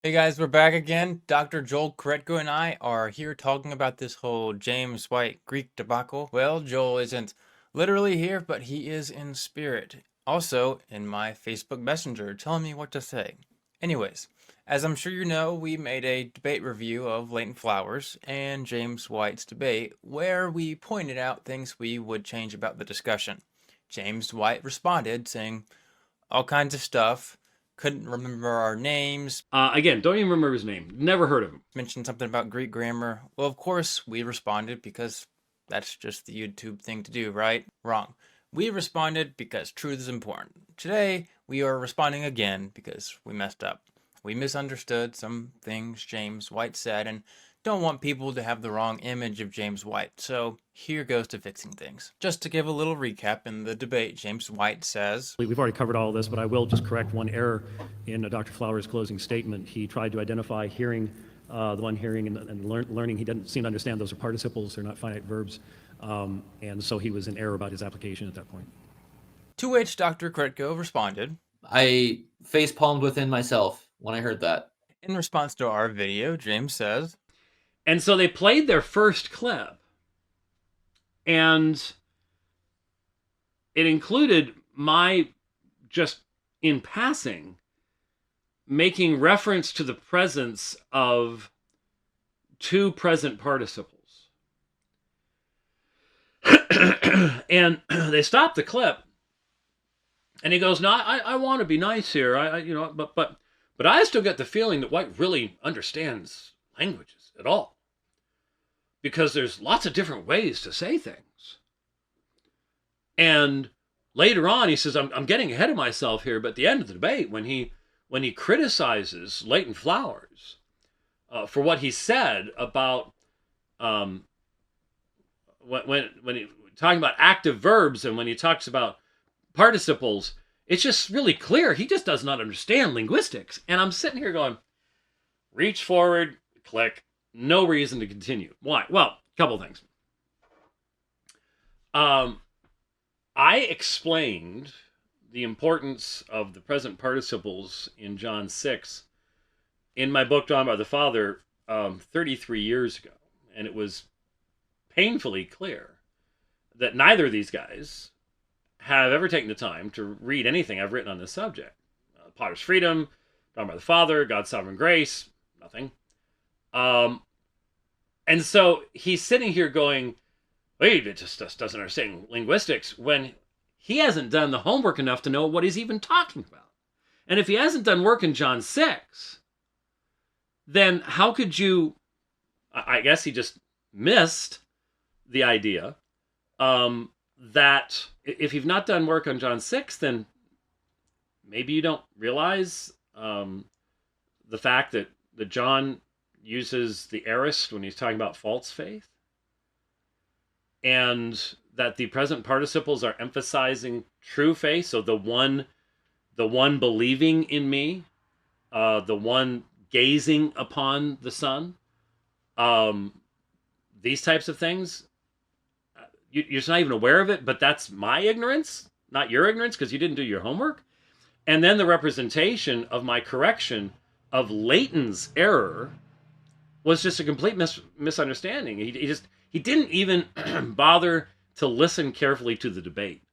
Hey guys, we're back again. Dr. Joel Koretko and I are here talking about this whole James White Greek debacle. Well, Joel isn't literally here, but he is in spirit. Also, in my Facebook Messenger, telling me what to say. Anyways, as I'm sure you know, we made a debate review of Leighton Flowers and James White's debate, where we pointed out things we would change about the discussion. James White responded, saying all kinds of stuff, couldn't remember our names, Again, don't even remember his name. Never heard of him. mentioned something about Greek grammar. Well, of course, we responded because that's just the YouTube thing to do, right? Wrong. We responded because truth is important. Today, we are responding again because we messed up. We misunderstood some things James White said and don't want people to have the wrong image of James White. So here goes to fixing things. Just to give a little recap in the debate, James White says, We've already covered all of this, but I will just correct one error in Dr. Flower's closing statement. He tried to identify hearing, the one hearing and learning. He didn't seem to understand those are participles, they're not finite verbs. And so he was in error about his application at that point. to which Dr. Kretko responded, I face palmed within myself when I heard that. in response to our video, James says, And so they played their first clip, and it included my just in passing making reference to the presence of two present participles. And they stopped the clip, and he goes, "No, I want to be nice here. But I still get the feeling that White really understands languages at all, because there's lots of different ways to say things." And later on, he says, "I'm getting ahead of myself here," but at the end of the debate, when he criticizes Leighton Flowers for what he said about when he talking about active verbs, and when he talks about participles, it's just really clear he just does not understand linguistics. And I'm sitting here going, reach forward, click, no reason to continue. Why? Well, a couple of things. I explained the importance of the present participles in John 6 in my book, Drawn by the Father, 33 years ago. And it was painfully clear that neither of these guys have ever taken the time to read anything I've written on this subject. Potter's Freedom, Drawn by the Father, God's Sovereign Grace, nothing. And so he's sitting here going, wait, it just doesn't understand linguistics, when he hasn't done the homework enough to know what he's even talking about. And if he hasn't done work in John 6, then how could you, I guess he just missed the idea that if you've not done work on John 6, then maybe you don't realize the fact that John uses the aorist when he's talking about false faith, and that the present participles are emphasizing true faith. So the one believing in me, the one gazing upon the Son, these types of things. You're just not even aware of it, but that's my ignorance, not your ignorance, because you didn't do your homework. And then the representation of my correction of Leighton's error was just a complete misunderstanding. He didn't even bother to listen carefully to the debate.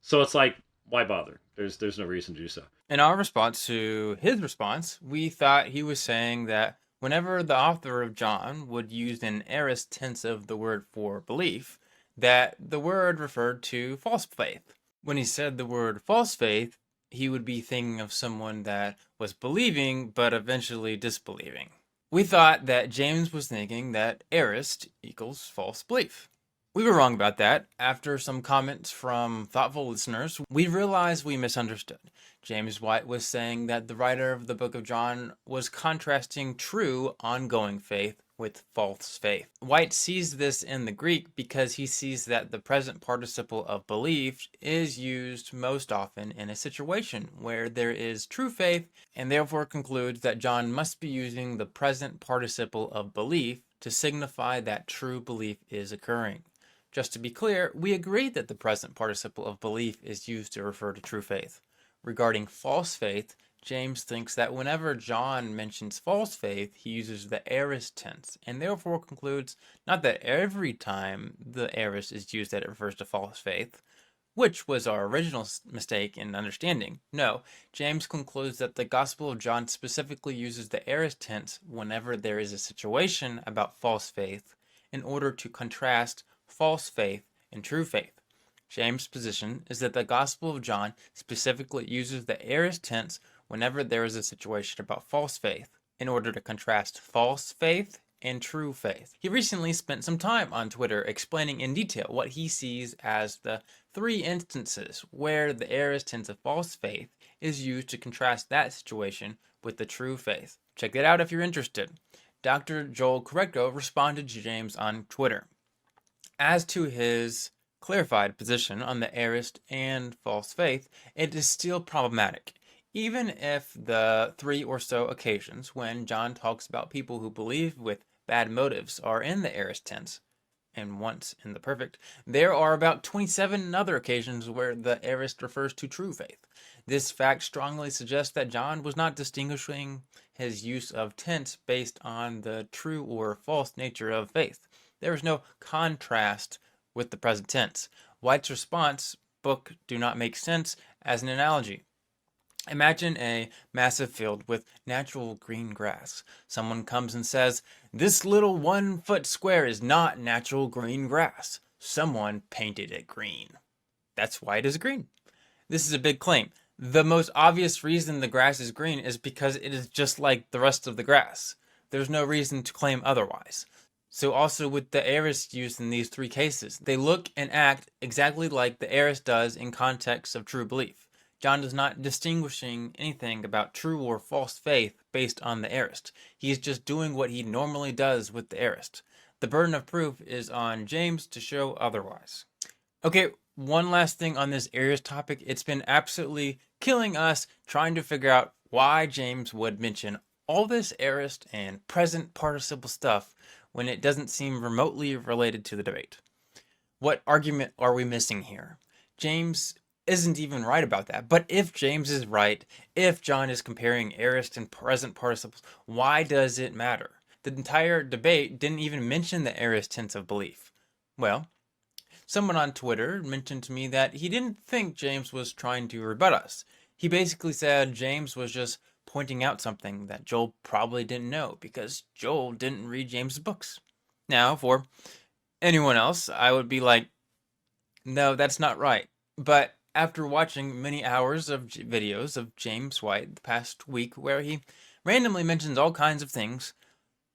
So it's like, why bother? There's no reason to do so. in our response to his response, we thought he was saying that whenever the author of John would use an aorist tense of the word for belief, that the word referred to false faith. When he said the word false faith, he would be thinking of someone that was believing but eventually disbelieving. We thought that James was thinking that aorist equals false belief. We were wrong about that. After some comments from thoughtful listeners, we realized we misunderstood. James White was saying that the writer of the book of John was contrasting true, ongoing faith with false faith. White sees this in the Greek because he sees that the present participle of belief is used most often in a situation where there is true faith, and therefore concludes that John must be using the present participle of belief to signify that true belief is occurring. Just to be clear, we agree that the present participle of belief is used to refer to true faith. Regarding false faith, James thinks that whenever John mentions false faith, he uses the aorist tense, and therefore concludes not that every time the aorist is used that it refers to false faith, which was our original mistake in understanding. No, James concludes that the Gospel of John specifically uses the aorist tense whenever there is a situation about false faith in order to contrast false faith and true faith. James' position is that the Gospel of John specifically uses the aorist tense whenever there is a situation about false faith in order to contrast false faith and true faith. He recently spent some time on Twitter explaining in detail what he sees as the 3 instances where the aorist tense of false faith is used to contrast that situation with the true faith. Check that out if you're interested. Dr. Joel Correcto responded to James on Twitter. As to his clarified position on the aorist and false faith, it is still problematic. Even if the 3 or so occasions when John talks about people who believe with bad motives are in the aorist tense, and once in the perfect, there are about 27 other occasions where the aorist refers to true faith. This fact strongly suggests that John was not distinguishing his use of tense based on the true or false nature of faith. There is no contrast with the present tense. White's response, book do not make sense, as an analogy. Imagine a massive field with natural green grass. Someone comes and says, "This little 1-foot square is not natural green grass. Someone painted it green. That's why it is green." This is a big claim. The most obvious reason the grass is green is because it is just like the rest of the grass. There's no reason to claim otherwise. So also with the aorist used in these 3 cases, they look and act exactly like the aorist does in context of true belief. John is not distinguishing anything about true or false faith based on the aorist. He is just doing what he normally does with the aorist. The burden of proof is on James to show otherwise. Okay, one last thing on this aorist topic. It's been absolutely killing us trying to figure out why James would mention all this aorist and present participle stuff when it doesn't seem remotely related to the debate. What argument are we missing here? James isn't even right about that. But if James is right, if John is comparing aorist and present participles, why does it matter? The entire debate didn't even mention the aorist tense of belief. Well, someone on Twitter mentioned to me that he didn't think James was trying to rebut us. He basically said James was just pointing out something that Joel probably didn't know because Joel didn't read James's books. Now, for anyone else, I would be like, no, that's not right. But after watching many hours of videos of James White the past week where he randomly mentions all kinds of things,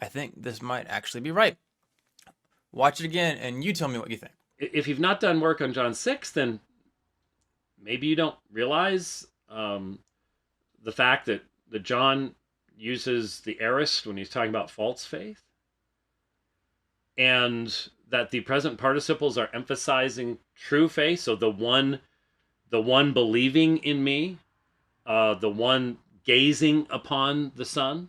I think this might actually be right. Watch it again and you tell me what you think. If you've not done work on John 6, then maybe you don't realize the fact that John uses the aorist when he's talking about false faith, and that the present participles are emphasizing true faith. So the one believing in me, the one gazing upon the Son,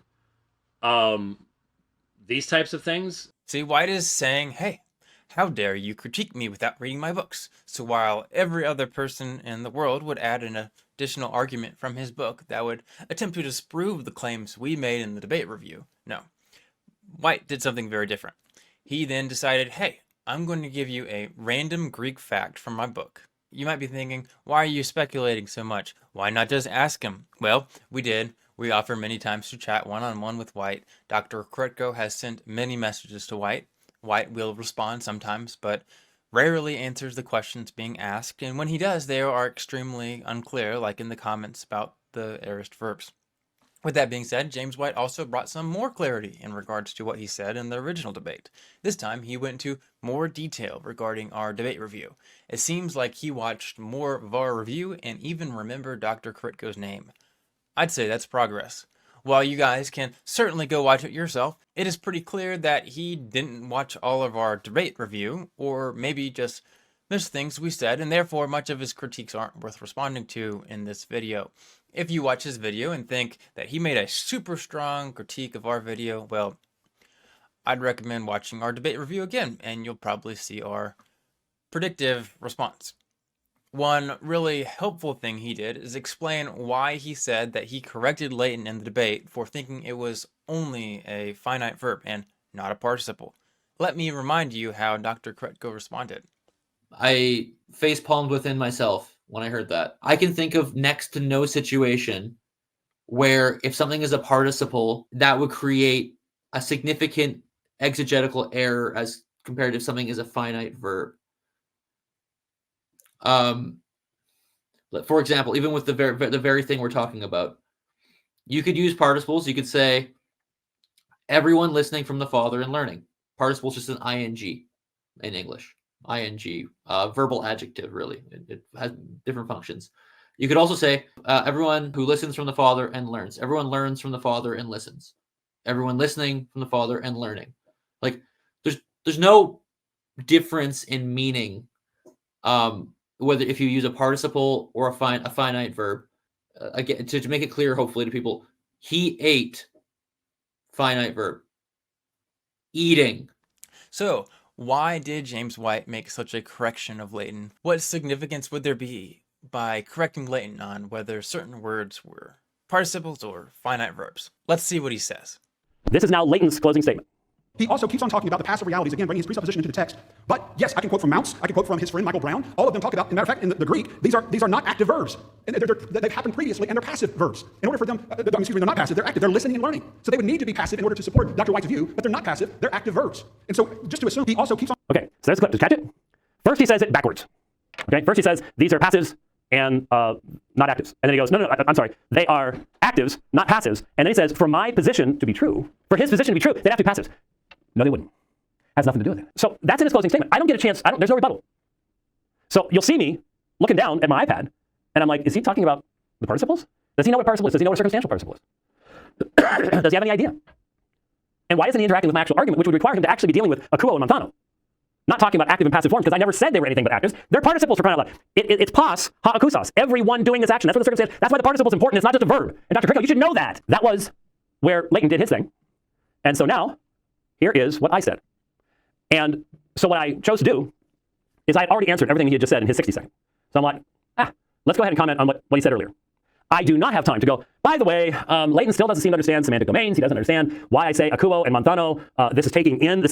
these types of things. See, White is saying, hey, how dare you critique me without reading my books? So while every other person in the world would add an additional argument from his book that would attempt to disprove the claims we made in the debate review, no. White did something very different. He then decided, hey, I'm going to give you a random Greek fact from my book. You might be thinking, why are you speculating so much? Why not just ask him? Well, we did. We offer many times to chat one-on-one with White. Dr. Kretko has sent many messages to White. White will respond sometimes, but rarely answers the questions being asked, and when he does, they are extremely unclear, like in the comments about the aorist verbs. With that being said, James White also brought some more clarity in regards to what he said in the original debate. This time, he went into more detail regarding our debate review. It seems like he watched more of our review and even remembered Dr. Kritko's name. I'd say that's progress. While you guys can certainly go watch it yourself, it is pretty clear that he didn't watch all of our debate review, or maybe just missed things we said, and therefore much of his critiques aren't worth responding to in this video. If you watch his video and think that he made a super strong critique of our video, well, I'd recommend watching our debate review again, and you'll probably see our predictive response. One really helpful thing he did is explain why he said that he corrected Leighton in the debate for thinking it was only a finite verb and not a participle. Let me remind you how Dr. Kretko responded. I face palmed within myself when I heard that. I can think of next to no situation where if something is a participle, that would create a significant exegetical error as compared to if something is a finite verb. For example, even with the very thing we're talking about, you could use participles. You could say, everyone listening from the Father and learning. Participle is just an ing in English. Ing, verbal adjective, really. It has different functions. You could also say, everyone who listens from the Father and learns. Everyone learns from the Father and listens. Everyone listening from the Father and learning. Like, there's no difference in meaning, whether if you use a participle or a finite verb. Again, to make it clear, hopefully, to people, he ate, finite verb. Eating. So, why did James White make such a correction of Leighton? What significance would there be by correcting Leighton on whether certain words were participles or finite verbs? Let's see what he says. This is now Leighton's closing statement. He also keeps on talking about the passive realities, again, bringing his presupposition into the text. But yes, I can quote from Mounce, I can quote from his friend Michael Brown. All of them talk about, as a matter of fact, in the Greek, these are not active verbs. And they've happened previously, and they're passive verbs. In order for them, they're not passive, they're active, they're listening and learning. So they would need to be passive in order to support Dr. White's view, but they're not passive, they're active verbs. And so just to assume, he also keeps on... Okay, so there's the clip. Did you catch it? First he says it backwards. Okay, first he says these are passives and not actives. And then he goes, no, I'm sorry. They are actives, not passives. And then he says, for my position to be true, for his position to be true, they'd have to be passives. No, they wouldn't. Has nothing to do with it. So that's in his closing statement. I don't get a chance. There's no rebuttal. So you'll see me looking down at my iPad, and I'm like, is he talking about the participles? Does he know what participle is? Does he know what a circumstantial participle is? Does he have any idea? And why isn't he interacting with my actual argument, which would require him to actually be dealing with akuo and montano? Not talking about active and passive forms, because I never said they were anything but actives. They're participles for crying out loud. It's pas ha akusas. Everyone doing this action. That's what the circumstance. That's why the participle is important. It's not just a verb. And Dr. Kretko, you should know that. That was where Leighton did his thing. And so now, here is what I said. And so what I chose to do is I had already answered everything he had just said in his 60 seconds. So I'm like, let's go ahead and comment on what he said earlier. I do not have time to go, by the way, Leighton still doesn't seem to understand semantic domains. He doesn't understand why I say akuo and montano. This is taking in.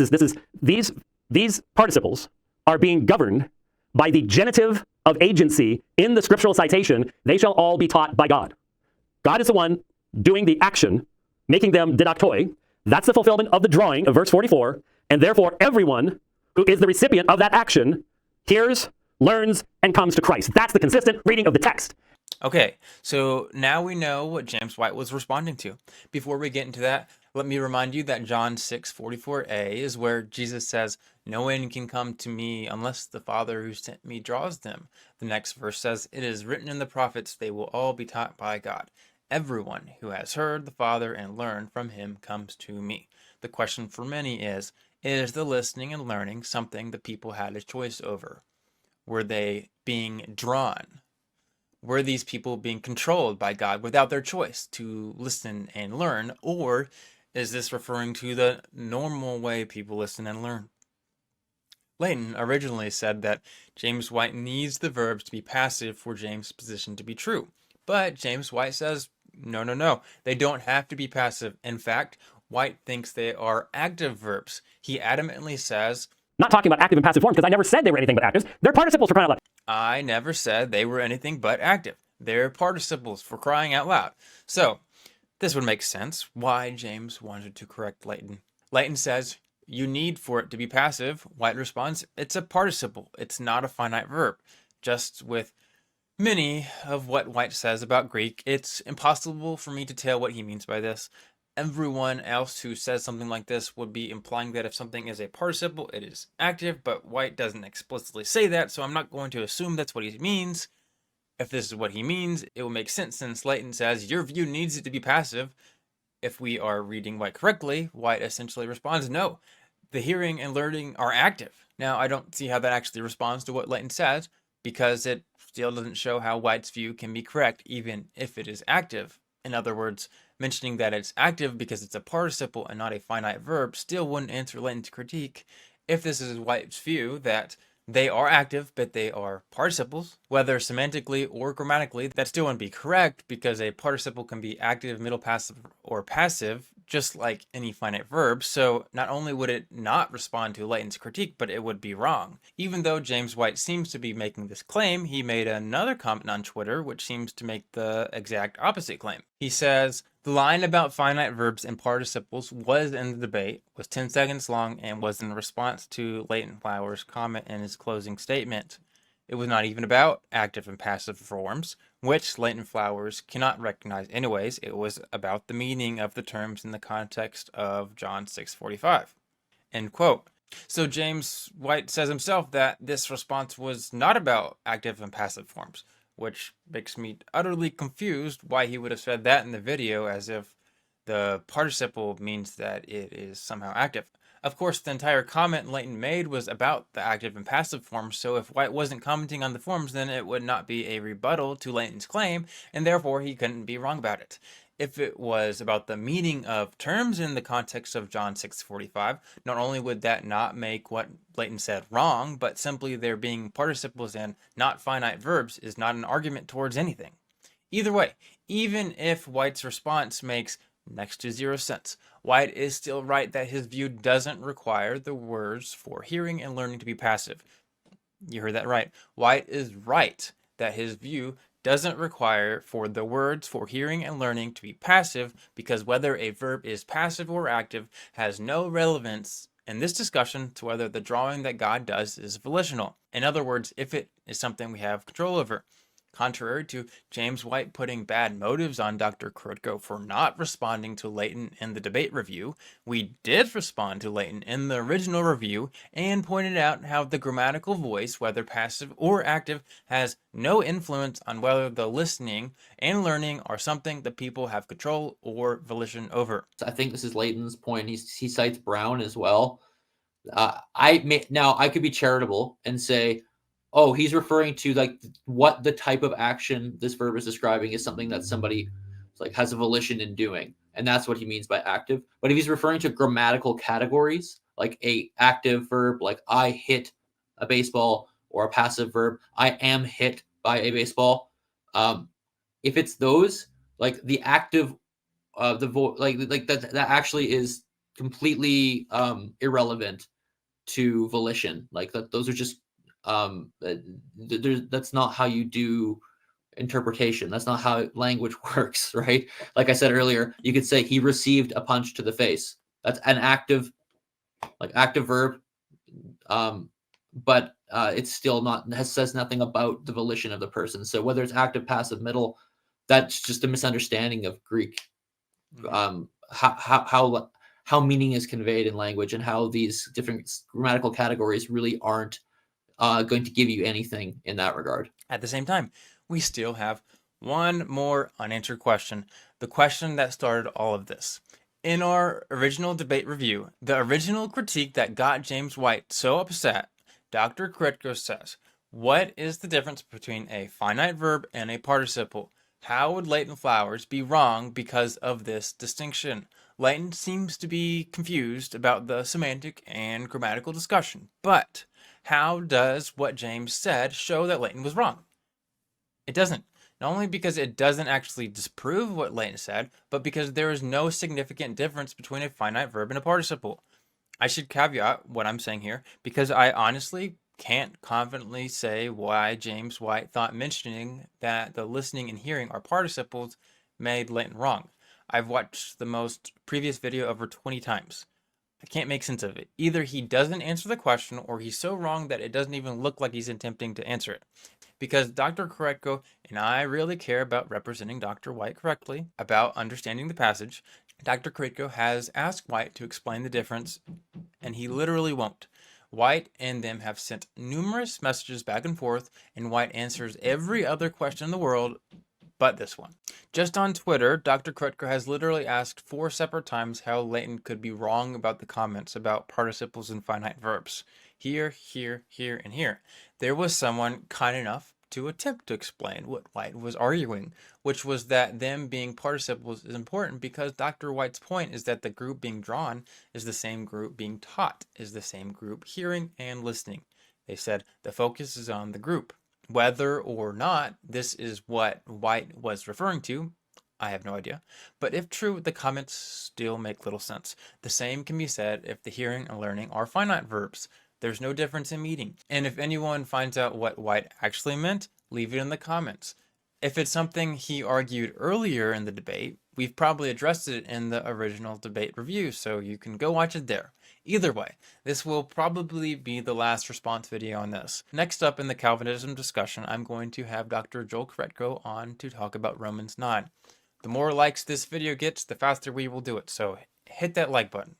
These participles are being governed by the genitive of agency in the scriptural citation. They shall all be taught by God. God is the one doing the action, making them didaktoi. That's the fulfillment of the drawing of verse 44. And therefore, everyone who is the recipient of that action hears, learns, and comes to Christ. That's the consistent reading of the text. Okay, so now we know what James White was responding to. Before we get into that, let me remind you that John 6:44a is where Jesus says, "No one can come to me unless the Father who sent me draws them." The next verse says, "It is written in the prophets, they will all be taught by God. Everyone who has heard the Father and learned from him comes to me." The question for many is the listening and learning something the people had a choice over? Were they being drawn? Were these people being controlled by God without their choice to listen and learn? Or is this referring to the normal way people listen and learn? Leighton originally said that James White needs the verbs to be passive for James' position to be true. But James White says, no, they don't have to be passive. In fact, White thinks they are active verbs. He adamantly says, not talking about active and passive forms, because I never said they were anything but actives. They're participles for crying out loud. I never said they were anything but active. They're participles for crying out loud. So, this would make sense why James wanted to correct Leighton. Leighton says, you need for it to be passive. White responds, it's a participle. It's not a finite verb. Just with many of what White says about Greek, it's impossible for me to tell what he means by this. Everyone else who says something like this would be implying that if something is a participle, it is active, but White doesn't explicitly say that, so I'm not going to assume that's what he means. If this is what he means, it will make sense since Leighton says, your view needs it to be passive. If we are reading White correctly, White essentially responds, no, the hearing and learning are active. Now, I don't see how that actually responds to what Leighton says, because it still doesn't show how White's view can be correct, even if it is active. In other words, mentioning that it's active because it's a participle and not a finite verb still wouldn't answer Leighton's critique. If this is White's view that They are active, but they are participles. Whether semantically or grammatically, that still wouldn't be correct because a participle can be active, middle passive, or passive, just like any finite verb. So not only would it not respond to Layton's critique, but it would be wrong. Even though James White seems to be making this claim, he made another comment on Twitter which seems to make the exact opposite claim. He says, the line about finite verbs and participles was in the debate, was 10 seconds long, and was in response to Leighton Flowers' comment in his closing statement. It was not even about active and passive forms, which Leighton Flowers cannot recognize anyways. It was about the meaning of the terms in the context of John 6:45. End quote. So James White says himself that this response was not about active and passive forms, which makes me utterly confused why he would have said that in the video, as if the participle means that it is somehow active. Of course, the entire comment Leighton made was about the active and passive forms, so if White wasn't commenting on the forms, then it would not be a rebuttal to Leighton's claim, and therefore he couldn't be wrong about it. If it was about the meaning of terms in the context of John 6:45, not only would that not make what Leighton said wrong, but simply there being participles and not finite verbs is not an argument towards anything. Either way, even if White's response makes next to zero sense, White is still right that his view doesn't require the words for hearing and learning to be passive. You heard that right. White is right that his view doesn't require for the words for hearing and learning to be passive, because whether a verb is passive or active has no relevance in this discussion to whether the drawing that God does is volitional. In other words, if it is something we have control over. Contrary to James White putting bad motives on Dr. Krutko for not responding to Leighton in the debate review, we did respond to Leighton in the original review and pointed out how the grammatical voice, whether passive or active, has no influence on whether the listening and learning are something that people have control or volition over. I think this is Leighton's point. He cites Brown as well. Now I could be charitable and say, oh, he's referring to like what the type of action this verb is describing is something that somebody like has a volition in doing, and that's what he means by active. But if he's referring to grammatical categories, like a active verb, like I hit a baseball, or a passive verb, I am hit by a baseball. If it's those, like the active, like that actually is completely irrelevant to volition. Like that, those are just that's not how you do interpretation. That's not how language works, right? Like I said earlier, you could say he received a punch to the face. That's an active, like active verb, but it's still not, says nothing about the volition of the person. So whether it's active, passive, middle, that's just a misunderstanding of Greek. How meaning is conveyed in language, and how these different grammatical categories really aren't going to give you anything in that regard. At the same time, we still have one more unanswered question, the question that started all of this. In our original debate review, the original critique that got James White so upset, Dr. Krutko says, what is the difference between a finite verb and a participle? How would Leighton Flowers be wrong because of this distinction? Leighton seems to be confused about the semantic and grammatical discussion, but how does what James said show that Leighton was wrong? It doesn't. Not only because it doesn't actually disprove what Leighton said, but because there is no significant difference between a finite verb and a participle. I should caveat what I'm saying here, because I honestly can't confidently say why James White thought mentioning that the listening and hearing are participles made Leighton wrong. I've watched the most previous video over 20 times. I can't make sense of it. Either he doesn't answer the question, or he's so wrong that it doesn't even look like he's attempting to answer it. Because Dr. Korretko and I really care about representing Dr. White correctly, about understanding the passage. Dr. Korretko has asked White to explain the difference, and he literally won't. White and them have sent numerous messages back and forth, and White answers every other question in the world but this one. Just on Twitter, Dr. Krutko has literally asked 4 separate times how Leighton could be wrong about the comments about participles and finite verbs. Here, here, here, and here. There was someone kind enough to attempt to explain what White was arguing, which was that them being participles is important because Dr. White's point is that the group being drawn is the same group being taught, is the same group hearing and listening. They said the focus is on the group. Whether or not this is what White was referring to, I have no idea. But if true, the comments still make little sense. The same can be said if the hearing and learning are finite verbs. There's no difference in meaning. And if anyone finds out what White actually meant, leave it in the comments. If it's something he argued earlier in the debate, we've probably addressed it in the original debate review, so you can go watch it there. Either way, this will probably be the last response video on this. Next up in the Calvinism discussion, I'm going to have Dr. Joel Kretko on to talk about Romans 9. The more likes this video gets, the faster we will do it, so hit that like button.